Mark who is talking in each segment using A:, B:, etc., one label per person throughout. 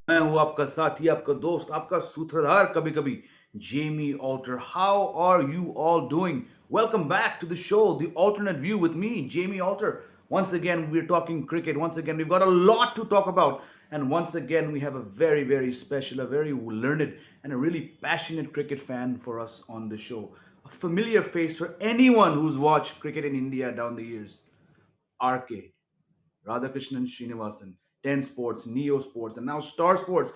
A: मैं हूं आपका साथी, आपका दोस्त, आपका सूत्रधार कभी कभी, Jamie Alter. How are you all doing? Welcome back to the show, The Alternate View, with me, Jamie Alter. Once again, we're talking cricket. Once again, we've got a lot to talk about. And once again, we have a very, very special, a very learned, and a really passionate cricket fan for us on the show. A familiar face for anyone who's watched cricket in India down the years. RK. Radhakrishnan Srinivasan, 10 Sports, Neo Sports, and now Star Sports.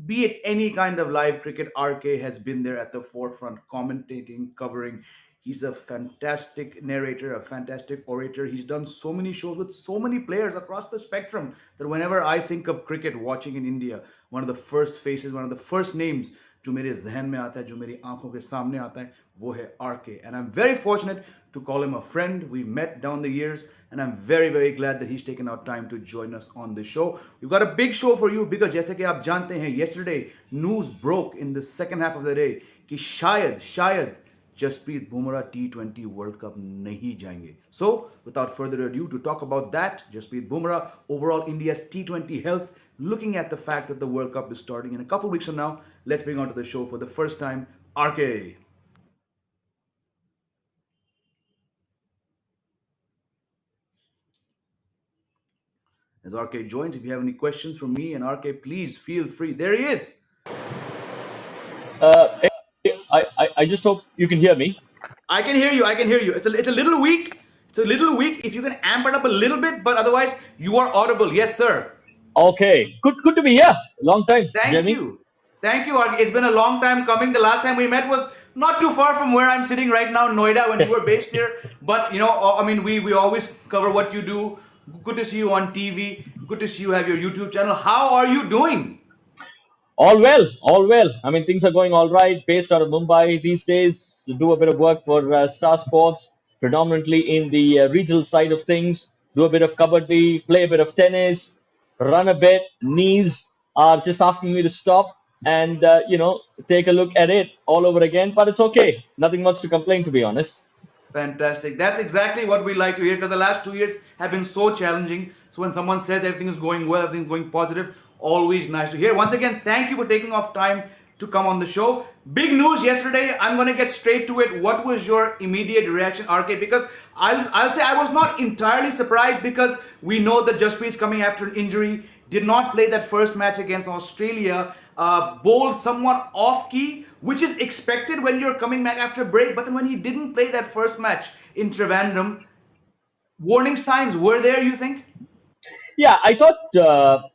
A: Be it any kind of live cricket, RK has been there at the forefront, commentating, covering. He's a fantastic narrator, a fantastic orator. He's done so many shows with so many players across the spectrum that whenever I think of cricket watching in India, one of the first faces, one of the first names जो मेरे जहन में आता है, जो मेरी आंखों के सामने आता है, वो है RK. And I'm very fortunate to call him a friend. We've met down the years, and I'm very, very glad that he's taken out time to join us on the show. We've got a big show for you because जैसे कि आप जानते हैं, yesterday news broke in the second half of the day कि शायद Jasprit Bumrah T20 World Cup nahi jayenge. So, without further ado, to talk about that, Jasprit Bumrah, overall India's T20 health, looking at the fact that the World Cup is starting in a couple weeks from now, let's bring on to the show for the first time, RK. As RK joins, if you have any questions for me and RK, please feel free. There he is.
B: Uh, I just hope you can hear me.
A: I can hear you. I can hear you. It's a little weak. It's a little weak. If you can amp it up a little bit, but otherwise you are audible. Yes, sir.
B: Okay, good to be here. Long time,
A: Thank
B: Jamie.
A: you. Thank you, Arki. It's been a long time coming. The last time we met was not too far from where I'm sitting right now, Noida, when you were based here. But, I mean, we always cover what you do. Good to see you on TV. Good to see you have your YouTube channel. How are you doing?
B: All well, all well. I mean, things are going all right. Based out of Mumbai these days, do a bit of work for Star Sports, predominantly in the regional side of things. Do a bit of kabaddi, play a bit of tennis, run a bit. Knees are just asking me to stop and take a look at it all over again. But it's okay. Nothing much to complain, to be honest.
A: Fantastic. That's exactly what we like to hear because the last 2 years have been so challenging. So when someone says everything is going well, everything is going positive, always nice to hear. Once again, thank you for taking off time to come on the show. Big news yesterday. I'm going to get straight to it. What was your immediate reaction, RK? Because I'll say I was not entirely surprised because we know that Jasprit's coming after an injury, did not play that first match against Australia, bowled somewhat off key, which is expected when you're coming back after a break. But then when he didn't play that first match in Trivandrum, warning signs were there, you think?
B: Yeah, I thought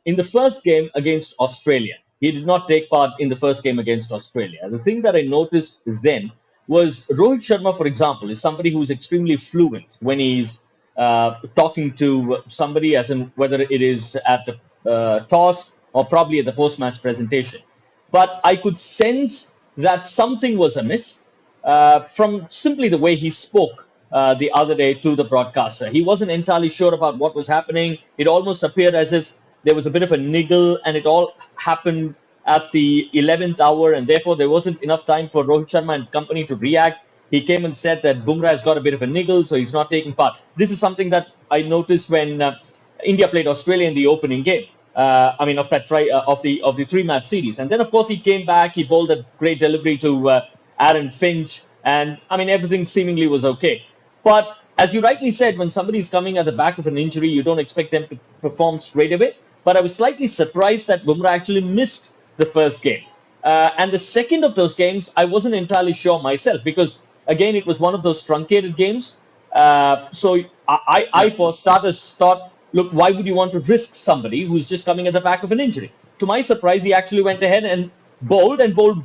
B: in the first game against Australia, he did not take part in the first game against Australia. The thing that I noticed then was Rohit Sharma, for example, is somebody who's extremely fluent when he's talking to somebody, as in whether it is at the toss or probably at the post match presentation. But I could sense that something was amiss from simply the way he spoke the other day to the broadcaster. He wasn't entirely sure about what was happening. It almost appeared as if there was a bit of a niggle, and it all happened at the 11th hour, and therefore there wasn't enough time for Rohit Sharma and company to react. He came and said that Bumrah has got a bit of a niggle, so he's not taking part. This is something that I noticed when India played Australia in the opening game. I mean, of that of the three-match series, and then of course he came back. He bowled a great delivery to Aaron Finch, and I mean everything seemingly was okay. But as you rightly said, when somebody is coming at the back of an injury, you don't expect them to perform straight away. But I was slightly surprised that Bumrah actually missed the first game. And the second of those games, I wasn't entirely sure myself because, again, it was one of those truncated games. So I, for starters, thought, look, why would you want to risk somebody who's just coming at the back of an injury? To my surprise, he actually went ahead and bowled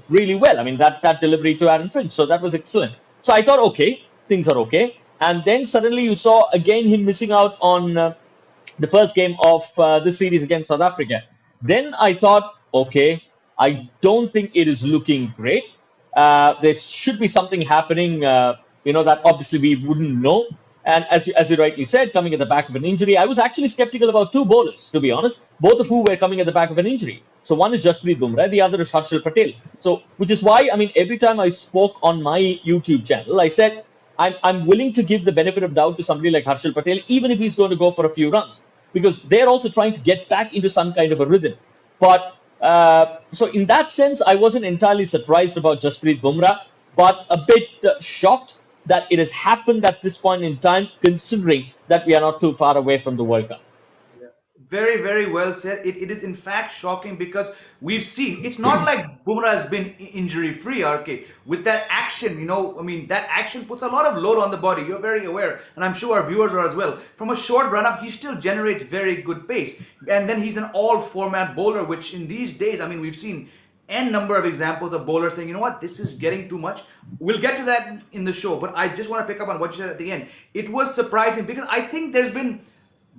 B: really well. I mean, that delivery to Aaron Finch, so that was excellent. So I thought, okay, things are okay. And then suddenly you saw again him missing out on the first game of this series against South Africa. Then I thought, okay, I don't think it is looking great. There should be something happening, that obviously we wouldn't know. And as you rightly said, coming at the back of an injury, I was actually skeptical about two bowlers, to be honest, both of who were coming at the back of an injury. So one is Jasprit Bumrah, the other is Harshal Patel. So, which is why, I mean, every time I spoke on my YouTube channel, I said, I'm willing to give the benefit of doubt to somebody like Harshal Patel, even if he's going to go for a few runs, because they're also trying to get back into some kind of a rhythm. But So in that sense, I wasn't entirely surprised about Jasprit Bumrah, but a bit shocked that it has happened at this point in time, considering that we are not too far away from the World Cup.
A: Yeah. Very, very well said. It is in fact shocking because we've seen it's not like Bumrah has been injury free, RK. With that action, I mean, that action puts a lot of load on the body. You're very aware, and I'm sure our viewers are as well. From a short run up, he still generates very good pace. And then he's an all format bowler, which in these days, I mean, we've seen n number of examples of bowlers saying, you know what, this is getting too much. We'll get to that in the show, but I just want to pick up on what you said at the end. It was surprising because I think there's been,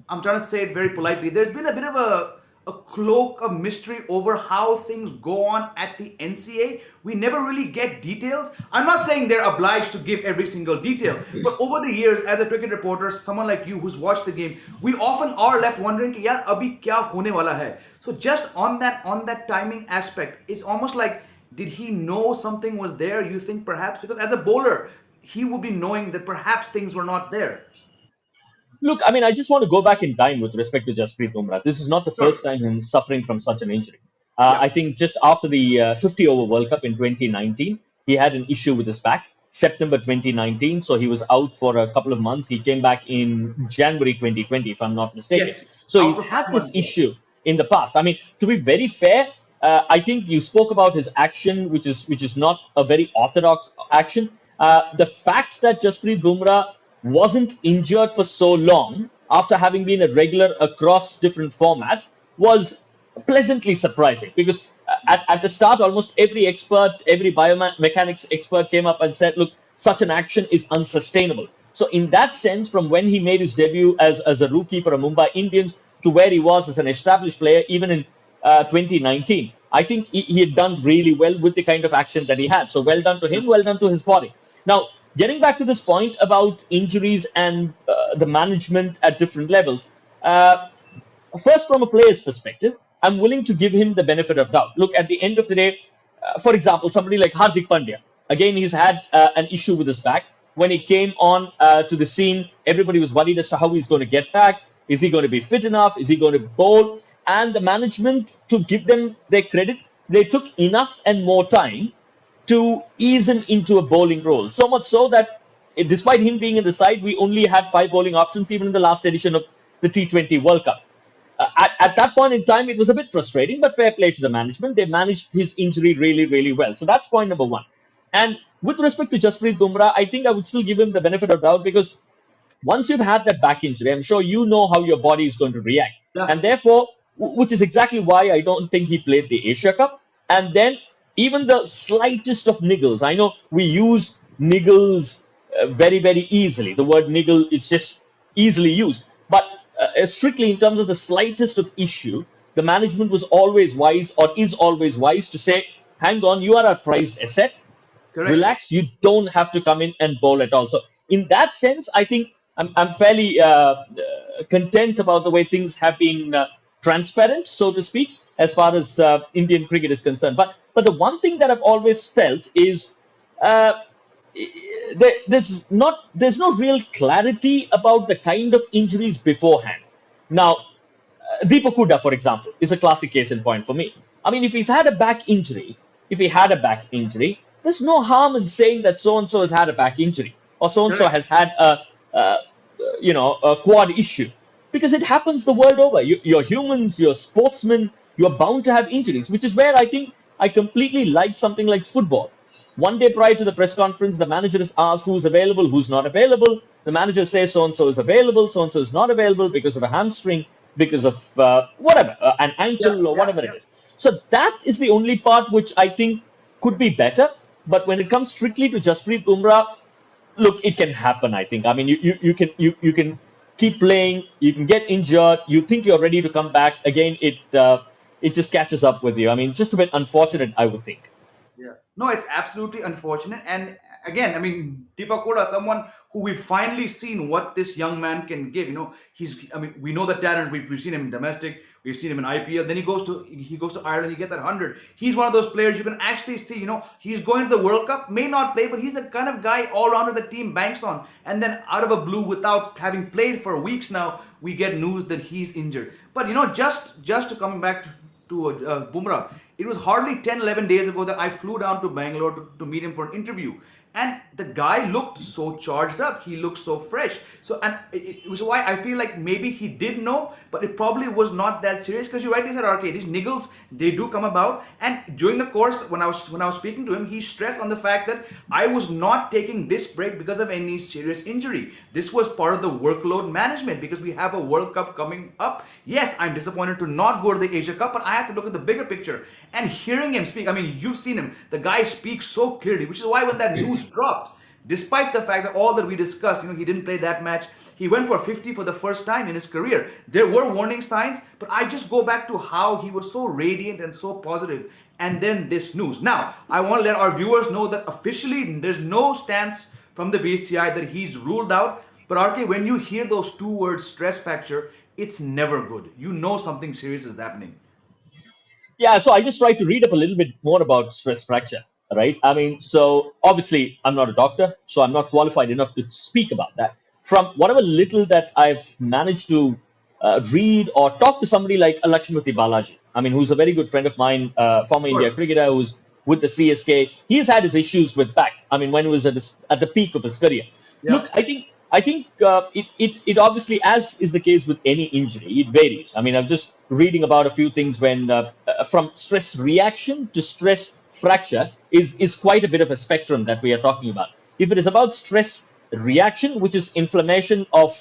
A: I'm trying to say it very politely. There's been a bit of a cloak of mystery over how things go on at the NCA. We never really get details. I'm not saying they're obliged to give every single detail, but over the years, as a cricket reporter, someone like you who's watched the game, we often are left wondering, कि यार अभी क्या होने वाला है. So just on that timing aspect, it's almost like, did he know something was there? You think perhaps because as a bowler, he would be knowing that perhaps things were not there.
B: Look, I mean, I just want to go back in time with respect to Jasprit Bumrah. This is not the first
A: Sure.
B: time he's suffering from such an injury.
A: Yeah.
B: I think just after the 50 over World Cup in 2019, he had an issue with his back. September 2019, so he was out for a couple of months. He came back in January 2020, if I'm not mistaken.
A: Yes.
B: So
A: Out
B: he's
A: for
B: had
A: 5 months.
B: this
A: Yeah.
B: issue in the past. I mean, to be very fair, I think you spoke about his action, which is not a very orthodox action. The fact that Jasprit Bumrah wasn't injured for so long after having been a regular across different formats was pleasantly surprising because at the start, almost every expert, every biomechanics expert came up and said, look, such an action is unsustainable. So, in that sense, from when he made his debut as a rookie for a Mumbai Indians to where he was as an established player, even in 2019, I think he had done really well with the kind of action that he had. So, well done to him, well done to his body. Now, getting back to this point about injuries and the management at different levels, uh, first, from a player's perspective, I'm willing to give him the benefit of doubt. Look, at the end of the day, for example, somebody like Hardik Pandya, again, he's had an issue with his back. When he came on to the scene, everybody was worried as to how he's going to get back. Is he going to be fit enough? Is he going to bowl? And the management, to give them their credit, they took enough and more time to ease him into a bowling role. So much so that, despite him being in the side, we only had five bowling options, even in the last edition of the T20 World Cup. At that point in time, it was a bit frustrating, but fair play to the management. They managed his injury really, really well. So that's point number one. And with respect to Jasprit Bumrah, I think I would still give him the benefit of doubt because once you've had that back injury, I'm sure you know how your body is going to react.
A: Yeah.
B: And therefore, which is exactly why I don't think he played the Asia Cup. And then, even the slightest of niggles, I know we use niggles very, very easily. The word niggle is just easily used. But strictly in terms of the slightest of issue, the management was always wise or is always wise to say, hang on, you are a prized asset,
A: Correct.
B: relax. You don't have to come in and bowl at all. So in that sense, I think I'm fairly content about the way things have been transparent, so to speak, as far as Indian cricket is concerned. But the one thing that I've always felt is uh, there's no real clarity about the kind of injuries beforehand. Now, Deepak Hooda, for example, is a classic case in point for me. I mean, if he had a back injury, there's no harm in saying that so and so has had a back injury or so and so
A: Correct.
B: has had a a quad issue because it happens the world over. You're humans, you're sportsmen, you're bound to have injuries, which is where I think I completely like something like football. One day prior to the press conference, the manager is asked who's available, who's not available. The manager says so and so is available, so and so is not available because of a hamstring, because of whatever, an
A: Yeah.
B: ankle or
A: Yeah.
B: whatever it
A: Yeah.
B: is. So that is the only part which I think could be better. But when it comes strictly to Jasprit Bumrah, look, it can happen. I think. I mean, you can keep playing. You can get injured. You think you're ready to come back again. It just catches up with you. I mean, just a bit unfortunate, I would think.
A: Yeah. No, it's absolutely unfortunate. And again, I mean, Deepak Koda, someone who we've finally seen what this young man can give. I mean, we know the talent. We've seen him in domestic. We've seen him in IPL. Then he goes to Ireland. He gets that 100. He's one of those players you can actually see. He's going to the World Cup. May not play, but he's the kind of guy all rounder the team banks on. And then out of a blue, without having played for weeks now, we get news that he's injured. But just to coming back Bumrah. It was hardly 10, 11 days ago that I flew down to Bangalore to meet him for an interview. And the guy looked so charged up. He looked so fresh. So, and it was why I feel like maybe he did know, but it probably was not that serious. Because you rightly said, RK, these niggles, they do come about. And during the course, when I was speaking to him, he stressed on the fact that I was not taking this break because of any serious injury. This was part of the workload management because we have a World Cup coming up. Yes, I'm disappointed to not go to the Asia Cup, but I have to look at the bigger picture. And hearing him speak, I mean, you've seen him. The guy speaks so clearly, which is why when that news dropped, despite the fact that all that we discussed, he didn't play that match. He went for 50 for the first time in his career. There were warning signs, but I just go back to how he was so radiant and so positive. And then this news. Now, I want to let our viewers know that officially there's no stance from the BCCI that he's ruled out. But RK, when you hear those two words, stress fracture, it's never good. You know something serious is happening.
B: Yeah, so I just tried to read up a little bit more about stress fracture, right? I mean, so obviously I'm not a doctor, so I'm not qualified enough to speak about that. From whatever little that I've managed to read or talk to somebody like Lakshmipathy Balaji, I mean, who's a very good friend of mine,
A: Of
B: former India
A: course.
B: cricketer who's with the CSK. He's had his issues with back. I mean, when he was at the peak of his career.
A: Yeah.
B: Look, I think it obviously, as is the case with any injury, it varies. I mean, I'm just reading about a few things when from stress reaction to stress fracture is quite a bit of a spectrum that we are talking about. If it is about stress reaction, which is inflammation of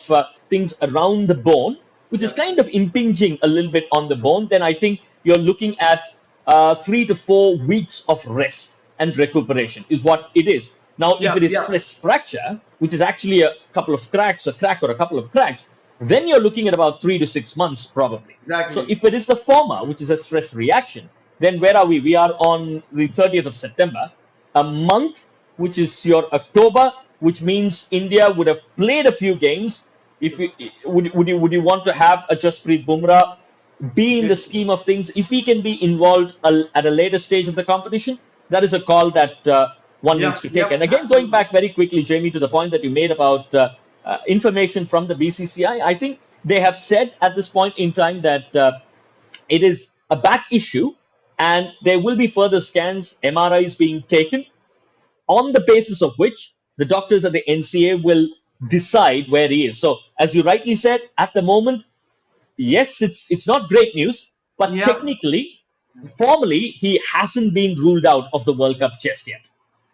B: things around the bone, which is
A: Yeah.
B: kind of impinging a little bit on the bone, then I think you're looking at 3 to 4 weeks of rest and recuperation is what it is. Now, if
A: Yeah.
B: it is
A: Yeah.
B: stress fracture, which is actually a couple of cracks, a crack or a couple of cracks, then you're looking at about 3 to 6 months probably. So
A: Exactly.
B: if it is the former, which is a stress reaction, then where are we? We are on the 30th of September, a month, which is your October, which means India would have played a few games. If you, would you want to have a Jasprit Bumrah be in the scheme of things? If he can be involved at a later stage of the competition, that is a call that one needs
A: Yep.
B: to take. And
A: Yep.
B: again, going
A: Absolutely.
B: back very quickly, Jamie, to the point that you made about information from the BCCI, I think they have said at this point in time that it is a back issue and there will be further scans, MRIs being taken, on the basis of which the doctors at the NCA will decide where he is. So, as you rightly said, at the moment, yes, it's not great news, but
A: Yep.
B: technically, formally, he hasn't been ruled out of the World Cup just yet.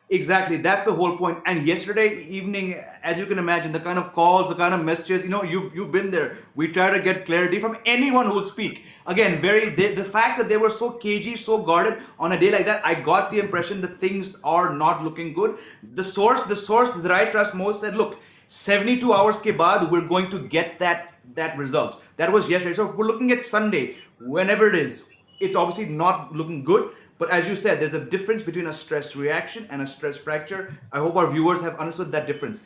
A: Exactly, that's the whole point. And yesterday evening, as you can imagine, the kind of calls, the kind of messages, you've been there. We try to get clarity from anyone who will speak. Again, the fact that they were so cagey, so guarded on a day like that, I got the impression that things are not looking good. The source that I trust most said, look, 72 hours ke baad, we're going to get that result. That was yesterday. So we're looking at Sunday, whenever it is. It's obviously not looking good. But as you said, there's a difference between a stress reaction and a stress fracture. I hope our viewers have understood that difference.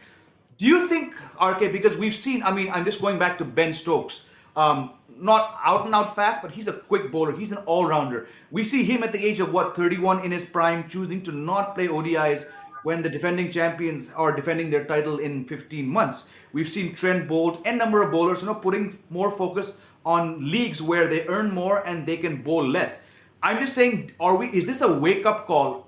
A: Do you think, RK, because we've seen, I mean, I'm just going back to Ben Stokes, not out and out fast, but he's a quick bowler. He's an all rounder. We see him at the age of what, 31 in his prime, choosing to not play ODIs when the defending champions are defending their title in 15 months. We've seen Trent Bolt and number of bowlers, putting more focus on leagues where they earn more and they can bowl less. I'm just saying, is this a wake up call?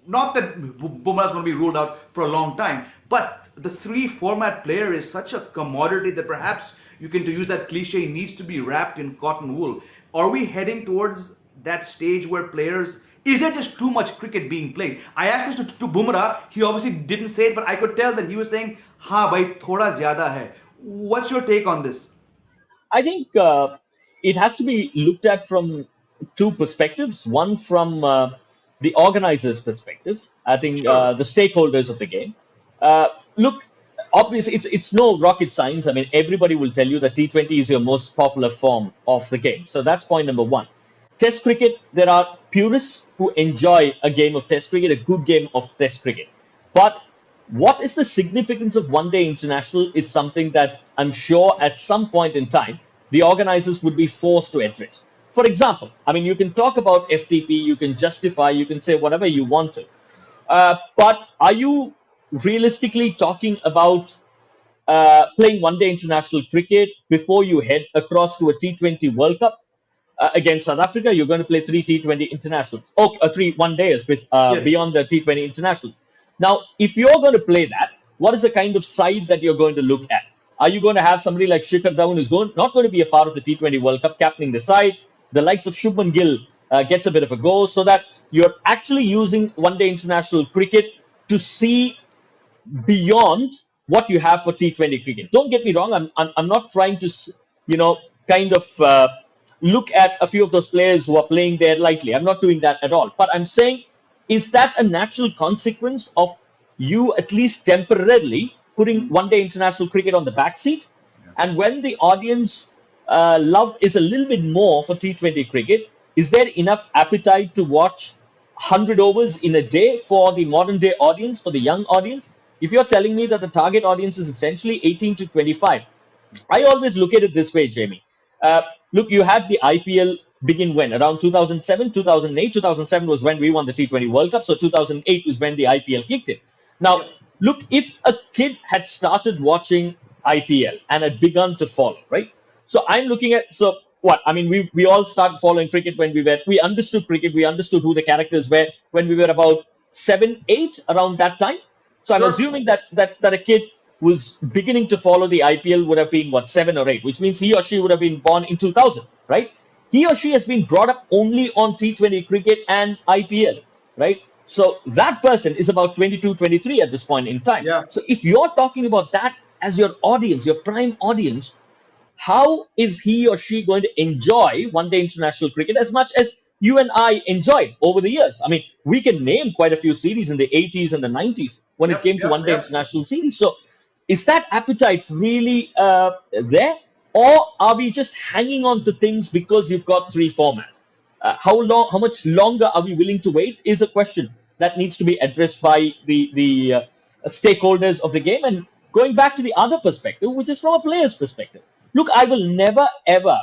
A: Not that Bumrah is going to be ruled out for a long time, but the three format player is such a commodity that perhaps you can, to use that cliche, needs to be wrapped in cotton wool. Are we heading towards that stage where players, is there just too much cricket being played? I asked this to Bumrah. He obviously didn't say it, but I could tell that he was saying, "Ha, bhai, thoda zyada hai." What's your take on this?
B: I think it has to be looked at from two perspectives. One from the organizer's perspective. I think
A: Sure.
B: the stakeholders of the game. Look, obviously, it's no rocket science. I mean, everybody will tell you that T20 is your most popular form of the game. So that's point number one. Test cricket, there are purists who enjoy a game of Test cricket, a good game of Test cricket. But what is the significance of one day international is something that I'm sure at some point in time the organizers would be forced to address. For example, I mean, you can talk about FTP, you can justify, you can say whatever you want to. But are you realistically talking about playing one day international cricket before you head across to a T20 World Cup? against South Africa, you're going to play three T20 internationals. Oh, three one days
A: Yes.
B: beyond the T20 internationals. Now, if you're going to play that, what is the kind of side that you're going to look at? Are you going to have somebody like Shikhar Dhawan who's not going to be a part of the T20 World Cup, captaining the side? The likes of Shubman Gill gets a bit of a go, so that you're actually using one-day international cricket to see beyond what you have for T20 cricket. Don't get me wrong. I'm not trying to, you know, kind of look at a few of those players who are playing there lightly. I'm not doing that at all. But I'm saying, is that a natural consequence of you at least temporarily putting
A: Mm,
B: one day international cricket on the back seat?
A: yeah.
B: And when the audience love is a little bit more for T20 cricket, is there enough appetite to watch 100 overs in a day for the modern day audience, for the young audience? If you're telling me that the target audience is essentially 18 to 25, I always look at it this way, Jamie. Look, you had the IPL begin when? Around 2007, 2008. 2007 was when we won the T20 World Cup. So 2008 was when the IPL kicked in. Now,
A: Yep.
B: look, if a kid had started watching IPL and had begun to follow, right? So I'm looking at, so what? I mean, we all started following cricket when we understood cricket, we understood who the characters were when we were about 7, 8, around that time. So I'm
A: Sure.
B: assuming that a kid was beginning to follow the IPL would have been what, 7 or 8, which means he or she would have been born in 2000, right? He or she has been brought up only on T20 cricket and IPL, right? So that person is about 22, 23 at this point in time.
A: Yeah.
B: So if you're talking about that as your audience, your prime audience, how is he or she going to enjoy one day international cricket as much as you and I enjoyed over the years? I mean, we can name quite a few series in the 80s and the 90s when it
A: Yep.
B: came to
A: Yep.
B: one day
A: Yep.
B: international series. So, is that appetite really there? Or are we just hanging on to things because you've got three formats? How much longer are we willing to wait? Is a question that needs to be addressed by the stakeholders of the game. And going back to the other perspective, which is from a player's perspective, look, I will never ever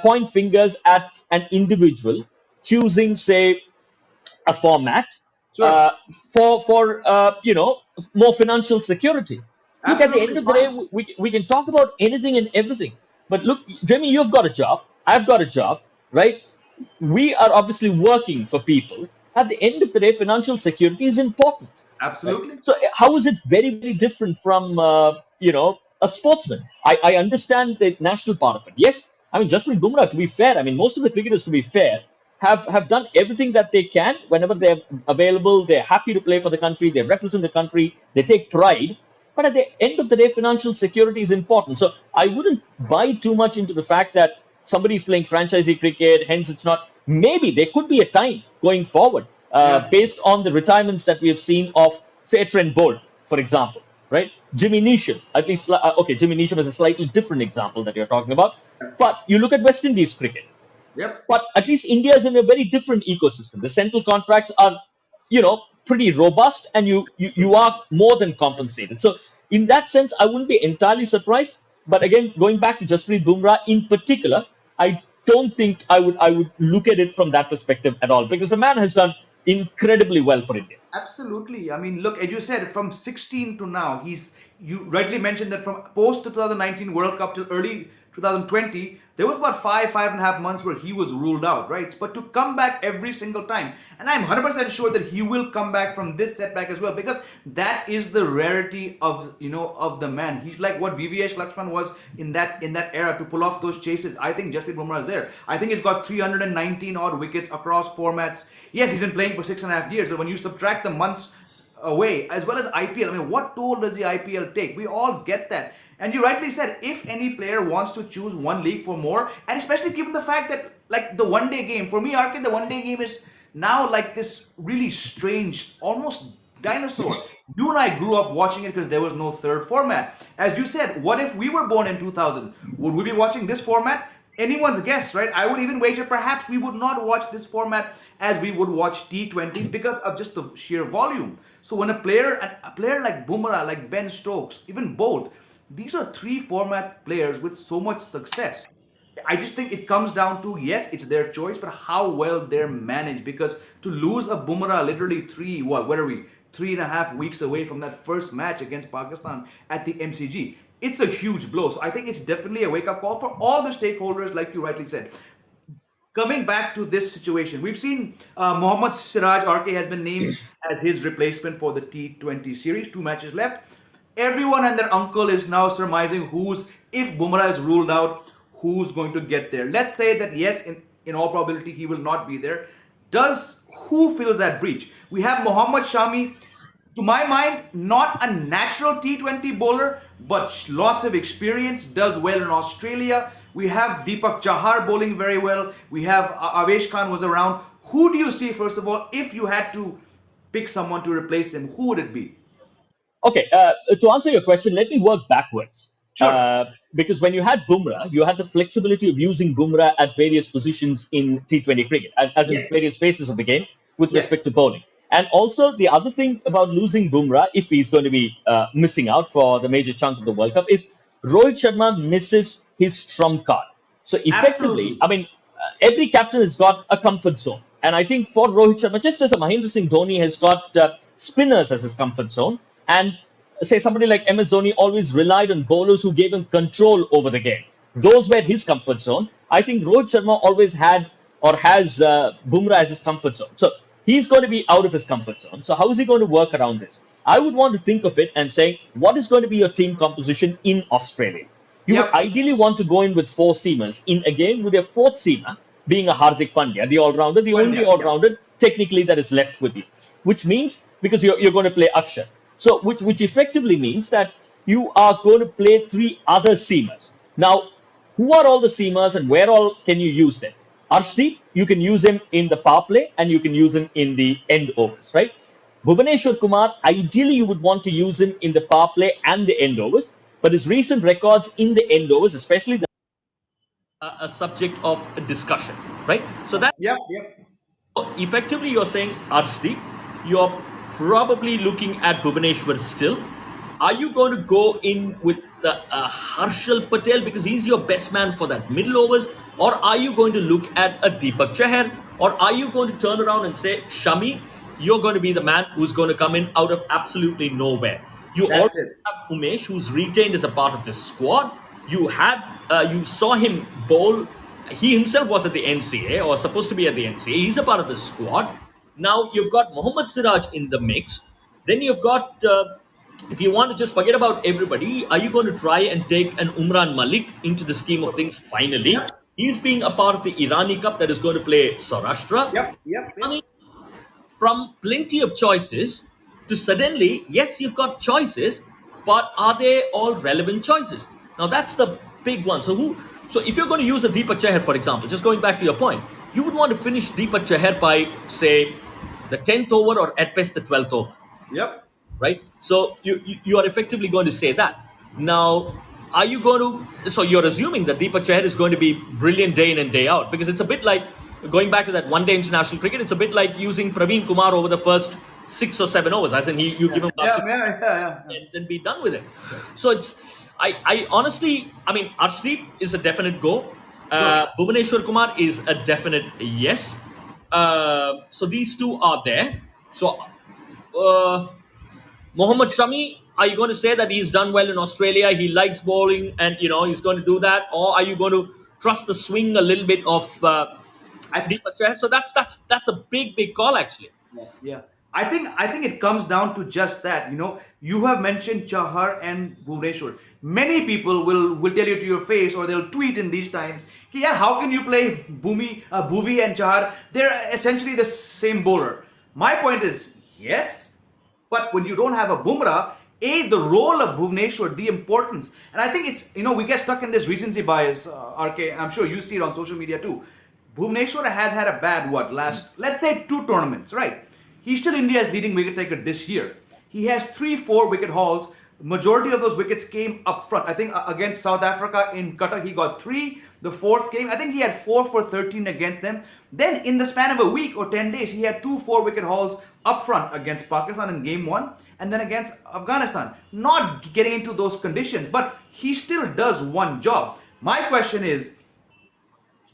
B: point fingers at an individual choosing, say, a format
A: Sure.
B: uh, for more financial security. Look, at the end
A: Absolutely
B: of the day,
A: fine.
B: we can talk about anything and everything. But look, Jamie, you've got a job. I've got a job, right? We are obviously working for people. At the end of the day, financial security is important, right?
A: Absolutely.
B: So how is it very, very different from a sportsman? I understand the national part of it. Yes, I mean Jasprit Bumrah. To be fair, I mean most of the cricketers, to be fair, have done everything that they can whenever they're available. They're happy to play for the country. They represent the country. They take pride. But at the end of the day, financial security is important. So I wouldn't buy too much into the fact that somebody is playing franchisee cricket, hence it's not. Maybe there could be a time going forward,
A: Yeah.
B: based on the retirements that we have seen of, say, Trent Bolt, for example, right? Jimmy Neesham, at least, okay, Jimmy Neesham is a slightly different example that you're talking about. But you look at West Indies cricket,
A: Yep.
B: but at least India is in a very different ecosystem. The central contracts are, pretty robust, and you are more than compensated. So in that sense, I wouldn't be entirely surprised. But again, going back to Jasprit Bumrah in particular, I don't think I would look at it from that perspective at all, because the man has done incredibly well for India.
A: Absolutely. I mean, look, as you said, from 16 to now, you rightly mentioned that from post 2019 World Cup till early 2020, there was about 5.5 months where he was ruled out, right? But to come back every single time, and I'm 100% sure that he will come back from this setback as well, because that is the rarity of the man. He's like what BVH Lakshman was in that era to pull off those chases. I think Jasprit Bumrah is there. I think he's got 319 odd wickets across formats. Yes, he's been playing for 6.5 years, but when you subtract the months away, as well as IPL, I mean, what toll does the IPL take? We all get that. And you rightly said, if any player wants to choose one league for more, and especially given the fact that, like, the one day game, for me, Arkin, the one day game is now like this really strange, almost dinosaur. You and I grew up watching it because there was no third format. As you said, what if we were born in 2000? Would we be watching this format? Anyone's guess, right? I would even wager perhaps we would not watch this format as we would watch T20s because of just the sheer volume. So when a player like Bumrah, like Ben Stokes, even Bolt, these are three format players with so much success. I just think it comes down to, yes, it's their choice, but how well they're managed. Because to lose a Bumrah literally what are we, 3.5 weeks away from that first match against Pakistan at the MCG, it's a huge blow. So I think it's definitely a wake up call for all the stakeholders, like you rightly said. coming back to this situation, we've seen Mohammad Siraj RK has been named as his replacement for the T20 series. 2 matches left. Everyone and their uncle is now surmising if Bumrah is ruled out, who's going to get there. Let's say that yes, in all probability, he will not be there. Who fills that breach? We have Mohammad Shami, to my mind, not a natural T20 bowler, but lots of experience, does well in Australia. We have Deepak Chahar bowling very well. We have Avesh Khan was around. Who do you see, first of all, if you had to pick someone to replace him, who would it be?
B: Okay, to answer your question, let me work backwards.
A: Sure.
B: Because when you had Bumrah, you had the flexibility of using Bumrah at various positions in T20 cricket, as in
A: Yes.
B: various phases of the game with
A: Yes.
B: respect to bowling. And also, the other thing about losing Bumrah, if he's going to be missing out for the major chunk of the World Cup, is Rohit Sharma misses his trump card. So effectively,
A: Absolutely.
B: I mean, every captain has got a comfort zone. And I think for Rohit Sharma, just as a Mahendra Singh Dhoni has got spinners as his comfort zone, and say somebody like MS Dhoni always relied on bowlers who gave him control over the game. Those were his comfort zone. I think Rohit Sharma always had or has Bumrah as his comfort zone. So he's going to be out of his comfort zone. So how is he going to work around this? I would want to think of it and say, what is going to be your team composition in Australia? You would
A: Yep.
B: ideally want to go in with four seamers in a game with your fourth seamer being a Hardik Pandya, the all rounder, the only
A: Pandya.
B: all
A: Yep.
B: rounder technically that is left with you, which means because you're going to play Akshar. So, which effectively means that you are going to play three other seamers. Now, who are all the seamers and where all can you use them? Arshdeep, you can use him in the power play and you can use him in the end overs, right? Bhuvaneshwar Kumar, ideally you would want to use him in the power play and the end overs, but his recent records in the end overs, especially a subject of discussion, right? So that
A: Yep. Yep.
B: effectively you're saying Arshdeep, you're probably looking at Bhuvaneshwar still. Are you going to go in with the Harshal Patel because he's your best man for that middle overs, or are you going to look at a Deepak Chahar, or are you going to turn around and say Shami, you're going to be the man who's going to come in out of absolutely nowhere? You
A: That's
B: already
A: it.
B: have Umesh, who's retained as a part of this squad. You saw him bowl. He himself was at the NCA or supposed to be at the NCA. He's a part of the squad. Now you've got Mohammad Siraj in the mix. Then you've got, if you want to just forget about everybody, are you going to try and take an Umran Malik into the scheme of things finally?
A: Yep.
B: He's being a part of the Irani Cup that is going to play Saurashtra.
A: Yep. Yep.
B: I
A: Yep.
B: mean, from plenty of choices to suddenly, yes, you've got choices, but are they all relevant choices? Now that's the big one. So if you're going to use a Deepak Chahar, for example, just going back to your point, you would want to finish Deepak Chahar by say the 10th over or at best the 12th over,
A: Yep.
B: right? So you are effectively going to say that. Now, are you going to? So you're assuming that Deepak Chahar is going to be brilliant day in and day out because it's a bit like going back to that one-day international cricket. It's a bit like using Praveen Kumar over the first 6 or 7 overs, as in you
A: Yeah.
B: give him
A: Yeah.
B: Lakshya
A: Yeah. Yeah. Yeah.
B: and then be done with it. So I honestly, I mean, Arshdeep is a definite go.
A: Sure.
B: Bhuvaneshwar Kumar is a definite yes. So these two are there. So uh, Mohammad
A: It's.
B: Shami, are you going to say that he's done well in Australia? He likes bowling, and he's going to do that, or are you going to trust the swing a little bit of
A: I.
B: Deepak Chahar? So that's a big call actually.
A: Yeah, yeah. I think it comes down to just that. You have mentioned Chahar and Bhuvneshwar. Many people will tell you to your face, or they'll tweet in these times, कि, yeah, how can you play Bhuvi and Chahar? They're essentially the same bowler. My point is, yes, but when you don't have a Bumrah, the role of Bhuvneshwar, the importance, and I think we get stuck in this recency bias, RK. I'm sure you see it on social media too. Bhuvneshwar has had a bad let's say 2 tournaments, right? He's still India's leading wicket taker this year. He has 3 4 wicket hauls. Majority of those wickets came up front. I think against South Africa in Qatar, he got three. The fourth game, I think he had 4 for 13 against them. Then in the span of a week or 10 days, he had 2 4 wicket hauls up front against Pakistan in game one and then against Afghanistan. Not getting into those conditions, but he still does one job. My question is,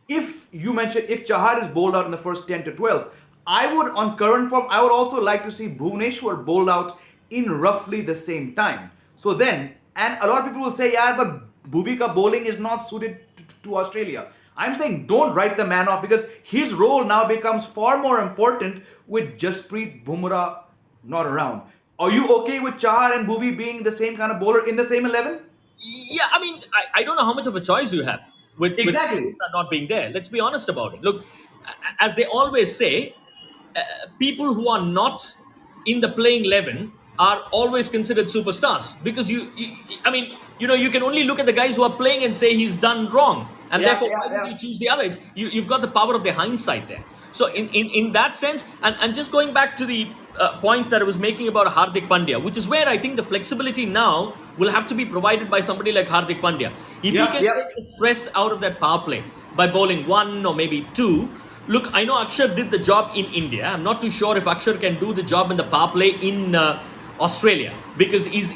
A: if you mentioned if Chahar is bowled out in the first 10 to 12, I would, on current form, I would also like to see Bhuvneshwar bowled out in roughly the same time. So then, and a lot of people will say, yeah, but Bhuvika bowling is not suited to Australia. I'm saying don't write the man off because his role now becomes far more important with Jasprit Bumrah not around. Are you okay with Chahar and Bhuvi being the same kind of bowler in the same 11?
B: Yeah, I mean, I don't know how much of a choice you have with
A: Exactly.
B: Bumrah not being there. Let's be honest about it. Look, as they always say, uh, people who are not in the playing 11 are always considered superstars because I mean, you can only look at the guys who are playing and say he's done wrong, and
A: Yeah,
B: therefore
A: yeah,
B: why would
A: yeah.
B: you choose the other? You've got the power of the hindsight there. So in that sense, and just going back to the point that I was making about Hardik Pandya, which is where I think the flexibility now will have to be provided by somebody like Hardik Pandya. If he
A: Yep,
B: can
A: yep.
B: take the stress out of that power play by bowling one or maybe two. Look, I know Akshar did the job in India. I'm not too sure if Akshar can do the job in the power play in Australia because he's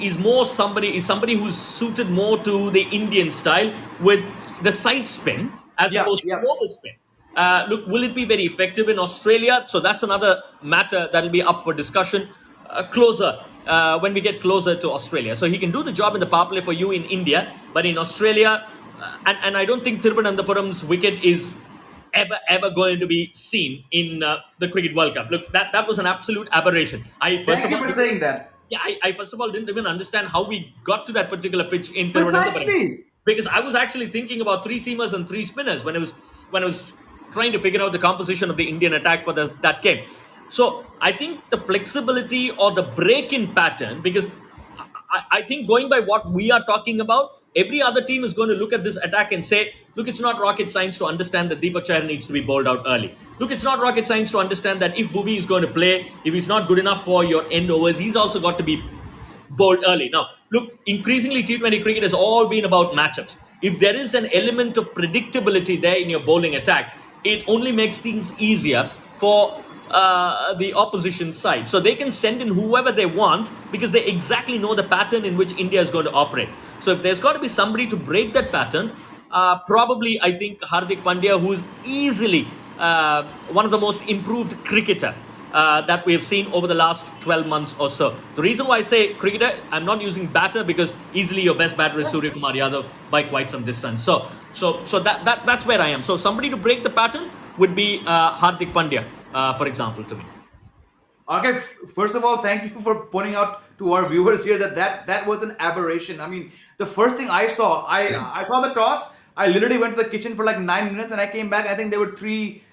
B: somebody who's suited more to the Indian style with the side spin as
A: Yep,
B: opposed to the
A: yep.
B: over spin. Look, will it be very effective in Australia? So that's another matter that'll be up for discussion closer when we get closer to Australia. So he can do the job in the power play for you in India, but in Australia, and I don't think Thiruvananthapuram's wicket is ever going to be seen in the Cricket World Cup. Look, that was an absolute aberration. I first
A: Thank
B: of
A: you
B: all
A: for
B: didn't
A: saying
B: even,
A: that.
B: yeah, I first of all didn't even understand how we got to that particular pitch in Thiruvananthapuram
A: Precisely.
B: because I was actually thinking about three seamers and three spinners when I was trying to figure out the composition of the Indian attack for that game. So I think the flexibility or the break-in pattern, because I think going by what we are talking about, every other team is going to look at this attack and say, look, it's not rocket science to understand that Deepak Chahar needs to be bowled out early. Look, it's not rocket science to understand that if Bhuvi is going to play, if he's not good enough for your end overs, he's also got to be bowled early. Now, look, increasingly T20 cricket has all been about matchups. If there is an element of predictability there in your bowling attack, it only makes things easier for the opposition side. So they can send in whoever they want because they exactly know the pattern in which India is going to operate. So if there's got to be somebody to break that pattern, probably I think Hardik Pandya, who's easily one of the most improved cricketer that we have seen over the last 12 months or so. The reason why I say cricketer, I'm not using batter because easily your best batter is Surya Kumar Yadav by quite some distance. So that's where I am. So somebody to break the pattern would be Hardik Pandya, for example, to me.
A: Okay, first of all, thank you for pointing out to our viewers here that that was an aberration. I mean, the first thing I saw, I saw the toss. I literally went to the kitchen for like 9 minutes, and I came back. I think they were three,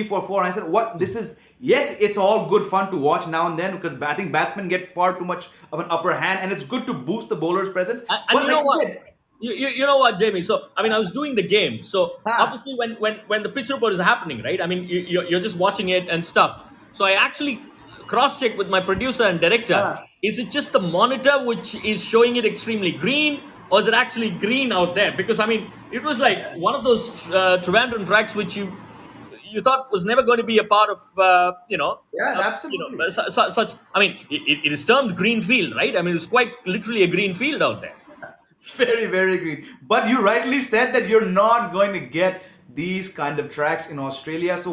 A: four, four. And I said, "What? This is yes, it's all good fun to watch now and then because I think batsmen get far too much of an upper hand, and it's good to boost the bowler's presence.
B: And
A: But
B: you know
A: like you
B: what?
A: said,
B: You know what, Jamie? So I mean, I was doing the game. So
A: ah,
B: obviously, when the pitch report is happening, right? I mean, you're just watching it and stuff. So I actually cross-checked with my producer and director.
A: ah.
B: Is it just the monitor which is showing it extremely green, or is it actually green out there? Because I mean, it was like one of those Trivandrum tracks which you thought was never going to be a part of
A: Yeah, absolutely.
B: such. I mean, it is termed green field, right? I mean, it's quite literally a green field out there.
A: Very, very green. But you rightly said that you're not going to get these kind of tracks in Australia. So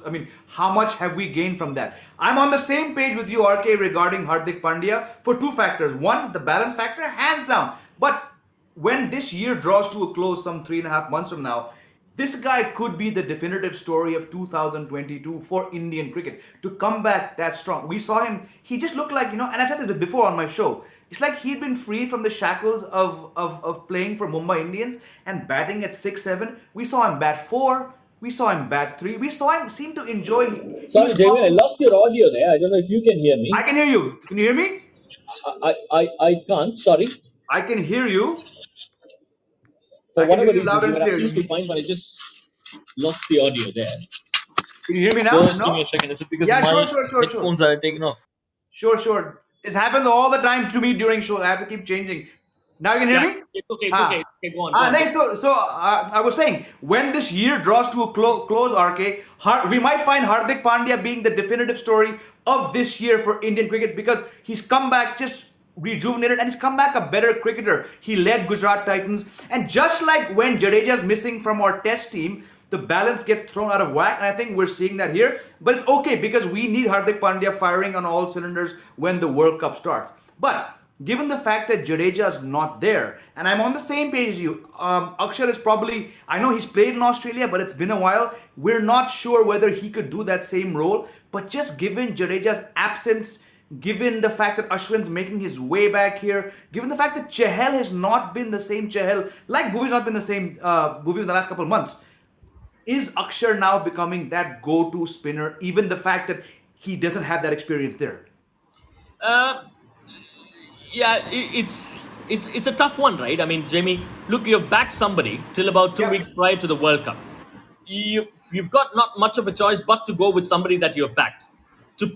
A: I mean, how much have we gained from that? I'm on the same page with you, RK, regarding Hardik Pandya for two factors. One, the balance factor, hands down. But when this year draws to a close some 3.5 months from now, this guy could be the definitive story of 2022 for Indian cricket to come back that strong. We saw him, he just looked like, and I said this before on my show. It's like he'd been freed from the shackles of playing for Mumbai Indians and batting at 6 7. We saw him bat 4. We saw him bat 3. We saw him seem to enjoy. He
B: Sorry,
A: was
B: Jamie, I
A: calm.
B: lost your audio there. I don't know if you can hear
A: I
B: me.
A: can hear you. Can you hear me?
B: I can't. Sorry.
A: I can hear you.
B: For
A: I can hear
B: whatever
A: you
B: reasons,
A: loud
B: you
A: and
B: were
A: clear.
B: absolutely fine, but I just lost the audio there.
A: Can you hear me now?
B: Just give
A: No?
B: me a second. Is it because
A: Yeah,
B: my
A: sure, sure, sure, sure.
B: headphones are taken off?
A: Sure, sure. This happens all the time to me during shows. I have to keep changing. Now you can hear
B: Yeah,
A: me?
B: it's okay. It's okay.
A: Ah.
B: It's okay. Go on. Go on. Go
A: Nice.
B: on.
A: I was saying, when this year draws to a close, RK, we might find Hardik Pandya being the definitive story of this year for Indian cricket because he's come back just rejuvenated and he's come back a better cricketer. He led Gujarat Titans. And just like when Jadeja's missing from our test team, the balance gets thrown out of whack, and I think we're seeing that here. But it's okay because we need Hardik Pandya firing on all cylinders when the World Cup starts. But given the fact that Jadeja is not there, and I'm on the same page as you, Akshar is probably, I know he's played in Australia, but it's been a while. We're not sure whether he could do that same role, but just given Jadeja's absence, given the fact that Ashwin's making his way back here, given the fact that Chahal has not been the same Chahal, like Bhuvi's not been the same Bhuvi in the last couple of months, is Akshar now becoming that go-to spinner, even the fact that he doesn't have that experience there?
B: Uh, yeah, it's a tough one, right? I mean, Jamie, look, you've backed somebody till about 2 weeks
A: Yep.
B: prior to the World Cup. You've got not much of a choice but to go with somebody that you've backed. To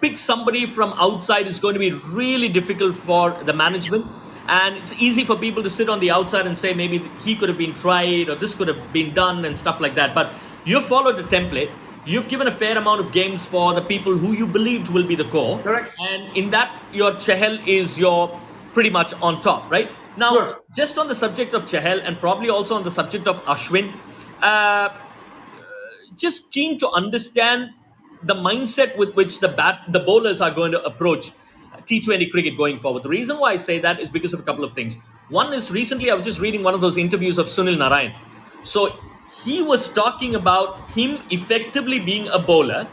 B: pick somebody from outside is going to be really difficult for the management, and it's easy for people to sit on the outside and say maybe he could have been tried or this could have been done and stuff like that. But you've followed a template. You've given a fair amount of games for the people who you believed will be the core,
A: Correct.
B: and in that your Chahel is your pretty much on top, right? Now,
A: Sure.
B: just on the subject of Chahel and probably also on the subject of Ashwin, uh, just keen to understand the mindset with which the bowlers are going to approach T20 cricket going forward. The reason why I say that is because of a couple of things. One is recently I was just reading one of those interviews of Sunil Narayan. So he was talking about him effectively being a bowler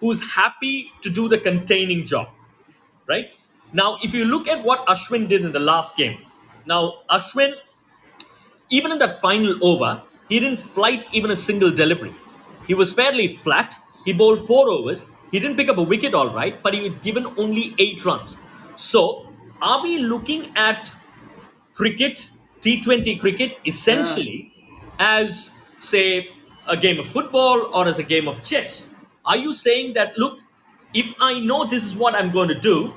B: who's happy to do the containing job, right? Now, if you look at what Ashwin did in the last game, now Ashwin, even in that final over, he didn't flight even a single delivery. He was fairly flat. He bowled 4 overs. He didn't pick up a wicket, all right, but he was given only 8 runs. So, are we looking at cricket, T20 cricket,
A: Yeah.
B: essentially as, say, a game of football or as a game of chess? Are you saying that, look, if I know this is what I'm going to do,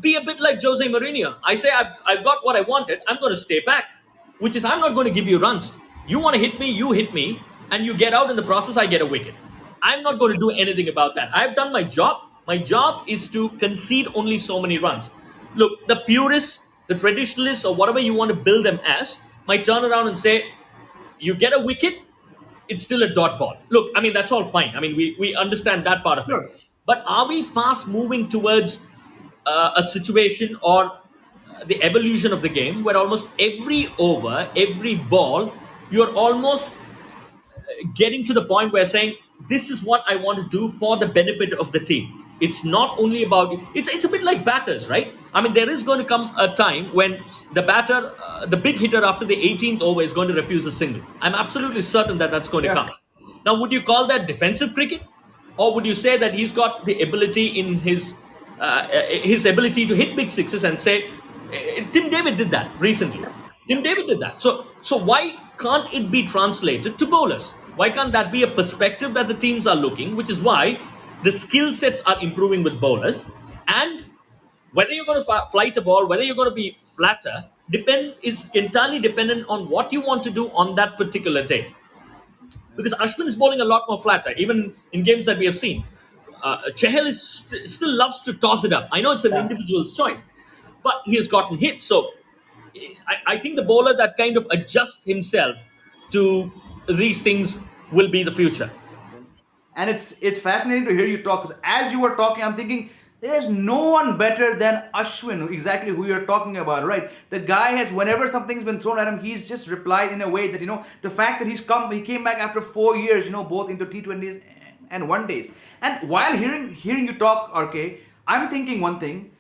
B: be a bit like Jose Mourinho. I say I've got what I wanted. I'm going to stay back, which is I'm not going to give you runs. You want to hit me, you hit me, and you get out in the process. I get a wicket. I'm not going to do anything about that. I've done my job. My job is to concede only so many runs. Look, the purists, the traditionalists, or whatever you want to build them as, might turn around and say, you get a wicket, it's still a dot ball. Look, I mean, that's all fine. I mean, we understand that part of it.
A: Sure.
B: But are we fast moving towards a situation or the evolution of the game where almost every over, every ball, you're almost getting to the point where saying this is what I want to do for the benefit of the team. It's not only about it's a bit like batters, right? I mean, there is going to come a time when the batter, the big hitter after the 18th over is going to refuse a single. I'm absolutely certain that that's going to
A: Yeah.
B: come. Now, would you call that defensive cricket, or would you say that he's got the ability in his ability to hit big sixes and say, Tim David did that recently.
A: Yep.
B: Tim
A: Yep.
B: David did that. So why can't it be translated to bowlers? Why can't that be a perspective that the teams are looking? Which is why the skill sets are improving with bowlers, and whether you're going to flight a ball, whether you're going to be flatter, depend is entirely dependent on what you want to do on that particular day, because Ashwin is bowling a lot more flatter, even in games that we have seen. Chahal still loves to toss it up. I know it's an
A: Yeah.
B: individual's choice, but he has gotten hit. So I think the bowler that kind of adjusts himself to these things will be the future.
A: Yeah. And it's fascinating to hear you talk, because as you were talking, I'm thinking there's no one better than Ashwin, exactly who you're talking about, right? The guy has, whenever something's been thrown at him, he's just replied in a way that, the fact that he came back after 4 years, both into T20s and one days. And while hearing you talk, RK, I'm thinking one thing.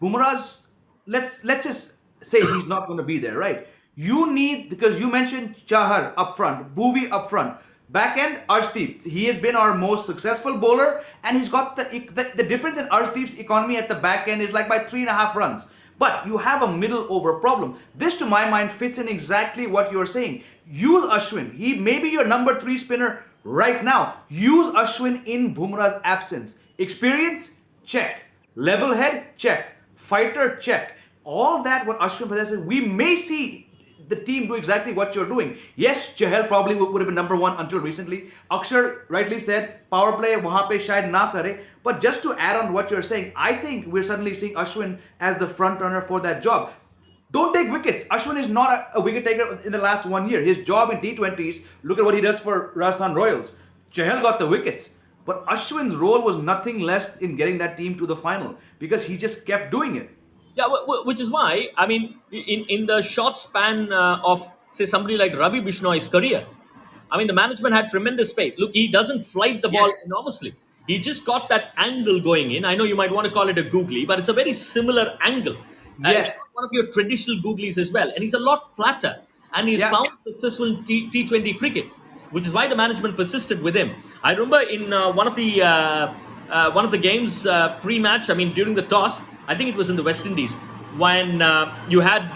A: Bumrah's, let's just say he's not going to be there, right? You need, because you mentioned Chahar up front, Bhuvi up front, back end Arshdeep. He has been our most successful bowler, and he's got the difference in Arshdeep's economy at the back end is like by 3.5 runs. But you have a middle over problem. This, to my mind, fits in exactly what you're saying. Use Ashwin. He may be your number three spinner right now. Use Ashwin in Bumrah's absence. Experience? Check. Level head? Check. Fighter? Check. All that what Ashwin possesses, we may see the team do exactly what you're doing. Yes, Chahal probably would have been number one until recently. Akshar rightly said, power play wahan pe shayad na kare. But just to add on what you're saying, I think we're suddenly seeing Ashwin as the front runner for that job. Don't take wickets. Ashwin is not a wicket taker in the last 1 year. His job in T20s, look at what he does for Rajasthan Royals. Chahal got the wickets. But Ashwin's role was nothing less in getting that team to the final, because he just kept doing it.
B: Yeah, which is why I mean, in the short span of say somebody like Ravi Bishnoi's career, I mean the management had tremendous faith. Look, he doesn't flight the ball
A: Yes,
B: enormously. He just got that angle going in. I know you might want to call it a googly, but it's a very similar angle. It's
A: yes,
B: not one of your traditional googlies as well, and he's a lot flatter. And he's
A: yeah,
B: found successful in T20 cricket, which is why the management persisted with him. I remember in one of the games pre-match. I mean, during the toss, I think it was in the West Indies when you had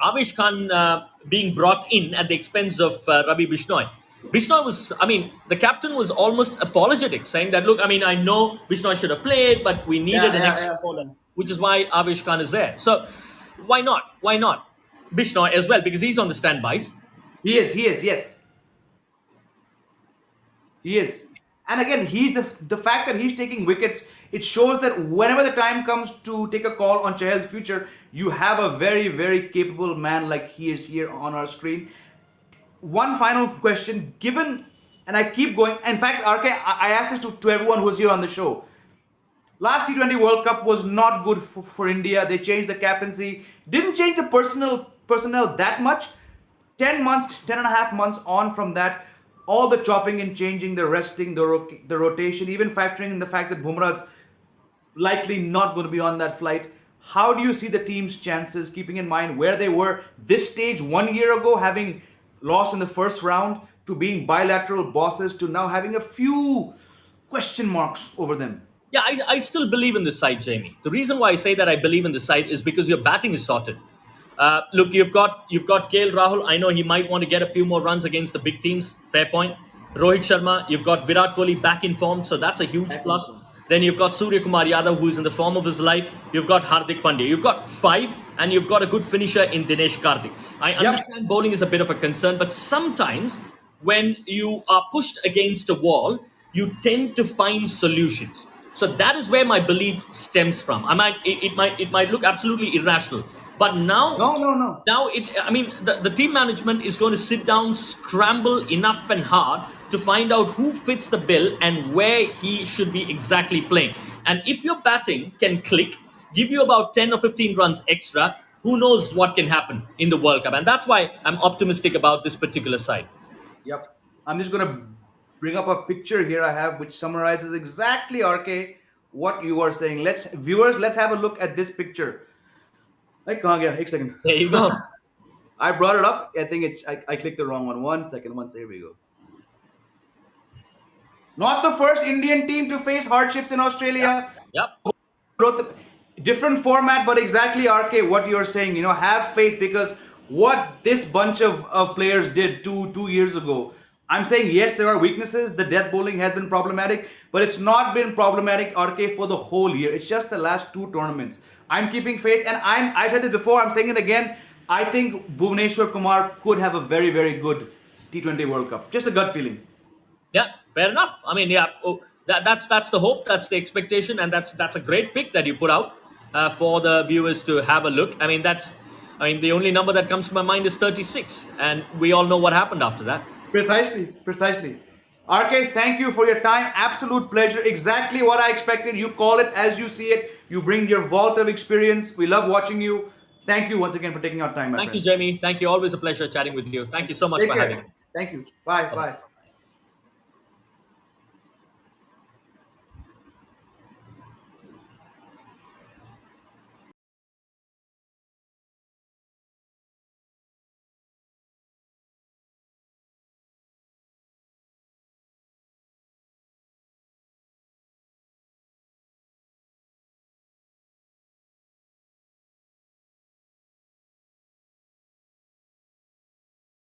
B: Avish Khan being brought in at the expense of Ravi Bishnoi. Bishnoi was, I mean, the captain was almost apologetic, saying that, look, I mean, I know Bishnoi should have played, but we needed
A: yeah,
B: an
A: yeah,
B: extra
A: yeah.
B: bowler, which is why Avish Khan is there. So why not? Why not? Bishnoi as well, because he's on the standbys.
A: He is, yes. He is. And again, he's the fact that he's taking wickets, it shows that whenever the time comes to take a call on Chahal's future, you have a very, very capable man like he is here on our screen. One final question, given, and I keep going, in fact, RK, I asked this to everyone who's here on the show. Last T20 World Cup was not good for India. They changed the captaincy, didn't change the personnel that much. 10 months, 10 and a half months on from that, all the chopping and changing, the resting, the rotation, even factoring in the fact that Bumrah's likely not going to be on that flight. How do you see the team's chances, keeping in mind where they were this stage 1 year ago, having lost in the first round, to being bilateral bosses, to now having a few question marks over them?
B: Yeah, I still believe in this side, Jamie. The reason why I say that I believe in this side is because your batting is sorted. Look, you've got KL Rahul. I know he might want to get a few more runs against the big teams. Fair point. Rohit Sharma, you've got Virat Kohli back in form, so that's a huge
A: Back in
B: plus.
A: form.
B: Then you've got Surya Kumar Yadav, who is in the form of his life. You've got Hardik Pandya. You've got five, and you've got a good finisher in Dinesh Karthik. I
A: Yep.
B: understand bowling is a bit of a concern, but sometimes when you are pushed against a wall, you tend to find solutions. So that is where my belief stems from. It might look absolutely irrational, but
A: No, no, no.
B: I mean the team management is going to sit down, scramble enough and hard to find out who fits the bill and where he should be exactly playing. And if your batting can click, give you about 10 or 15 runs extra, who knows what can happen in the World Cup. And that's why I'm optimistic about this particular side.
A: Yep. I'm just gonna bring up a picture here I have which summarizes exactly, RK, what you are saying. Let's have a look at this picture. Hey, कहाँ गया? एक second.
B: There you go.
A: I brought it up. I think I clicked the wrong one. 1 second. Here we go. Not the first Indian team to face hardships in
B: Yep.
A: Australia.
B: Yep.
A: Wrote the different format, but exactly, RK, what you're saying. Have faith, because what this bunch of players did two years ago. I'm saying yes, there are weaknesses. The death bowling has been problematic, but it's not been problematic, RK, for the whole year. It's just the last two tournaments. I'm keeping faith, and I said it before. I'm saying it again. I think Bhuvneshwar Kumar could have a very, very good T20 World Cup. Just a gut feeling.
B: Yeah, fair enough. I mean, yeah, that's the hope, that's the expectation, and that's a great pick that you put out for the viewers to have a look. I mean, the only number that comes to my mind is 36, and we all know what happened after that.
A: Precisely, precisely. RK, thank you for your time. Absolute pleasure. Exactly what I expected. You call it as you see it. You bring your vault of experience. We love watching you. Thank you once again for taking our time, my
B: Thank you,
A: friend.
B: Jamie. Thank you. Always a pleasure chatting with you. Thank you so much
A: Take
B: for having
A: care.
B: me.
A: Thank you. Bye.
B: Bye.
A: Bye.